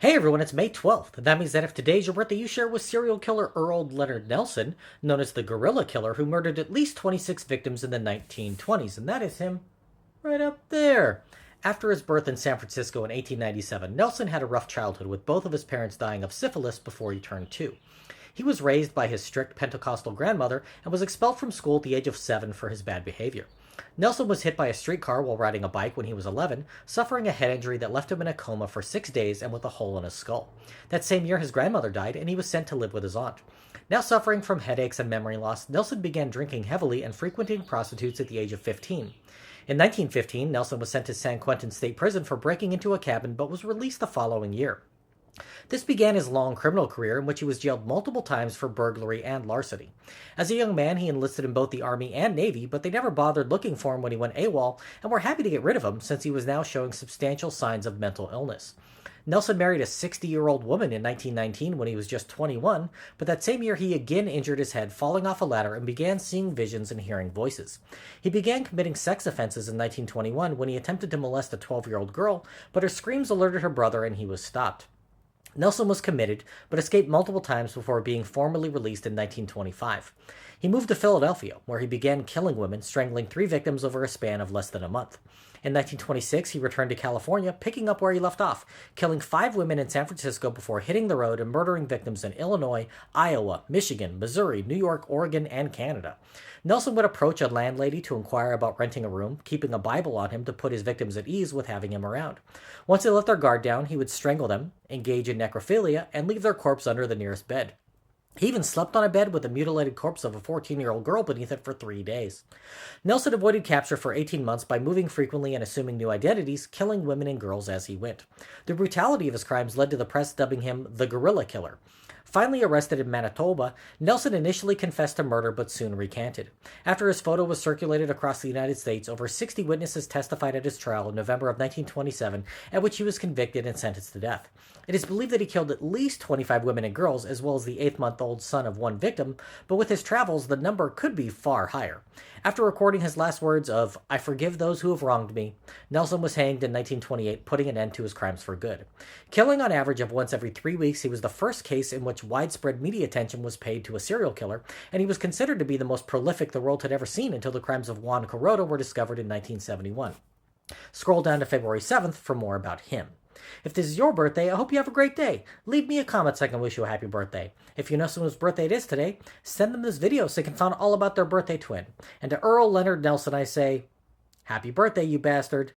Hey everyone, it's May 12th. That means that if today's your birthday, you share with serial killer Earle Leonard Nelson, known as the Gorilla Killer, who murdered at least 26 victims in the 1920s. And that is him right up there. After his birth in San Francisco in 1897, Nelson had a rough childhood, with both of his parents dying of syphilis before he turned 2. He was raised by his strict Pentecostal grandmother and was expelled from school at the age of 7 for his bad behavior. Nelson was hit by a streetcar while riding a bike when he was 11, suffering a head injury that left him in a coma for 6 days and with a hole in his skull. That same year, his grandmother died, and he was sent to live with his aunt. Now suffering from headaches and memory loss, Nelson began drinking heavily and frequenting prostitutes at the age of 15. In 1915, Nelson was sent to San Quentin State Prison for breaking into a cabin but was released the following year. This began his long criminal career, in which he was jailed multiple times for burglary and larceny. As a young man, he enlisted in both the Army and Navy, but they never bothered looking for him when he went AWOL, and were happy to get rid of him since he was now showing substantial signs of mental illness. Nelson married a 60-year-old woman in 1919 when he was just 21, but that same year he again injured his head falling off a ladder and began seeing visions and hearing voices. He began committing sex offenses in 1921 when he attempted to molest a 12-year-old girl, but her screams alerted her brother and he was stopped. Nelson was committed, but escaped multiple times before being formally released in 1925. He moved to Philadelphia, where he began killing women, strangling 3 victims over a span of less than a month. In 1926, he returned to California, picking up where he left off, killing 5 women in San Francisco before hitting the road and murdering victims in Illinois, Iowa, Michigan, Missouri, New York, Oregon, and Canada. Nelson would approach a landlady to inquire about renting a room, keeping a Bible on him to put his victims at ease with having him around. Once they let their guard down, he would strangle them, engage in necrophilia, and leave their corpse under the nearest bed. He even slept on a bed with the mutilated corpse of a 14-year-old girl beneath it for 3 days. Nelson avoided capture for 18 months by moving frequently and assuming new identities, killing women and girls as he went. The brutality of his crimes led to the press dubbing him the Gorilla Killer. Finally arrested in Manitoba, Nelson initially confessed to murder but soon recanted. After his photo was circulated across the United States, over 60 witnesses testified at his trial in November of 1927, at which he was convicted and sentenced to death. It is believed that he killed at least 25 women and girls, as well as the 8-month-old son of one victim, but with his travels, the number could be far higher. After recording his last words of, "I forgive those who have wronged me," Nelson was hanged in 1928, putting an end to his crimes for good. Killing on average of once every 3 weeks, he was the first case in which widespread media attention was paid to a serial killer, and he was considered to be the most prolific the world had ever seen until the crimes of Juan Corroto were discovered in 1971. Scroll down to February 7th for more about him. If this is your birthday, I hope you have a great day. Leave me a comment so I can wish you a happy birthday. If you know someone's birthday it is today, send them this video so they can find out all about their birthday twin. And to Earle Leonard Nelson, I say, happy birthday, you bastard.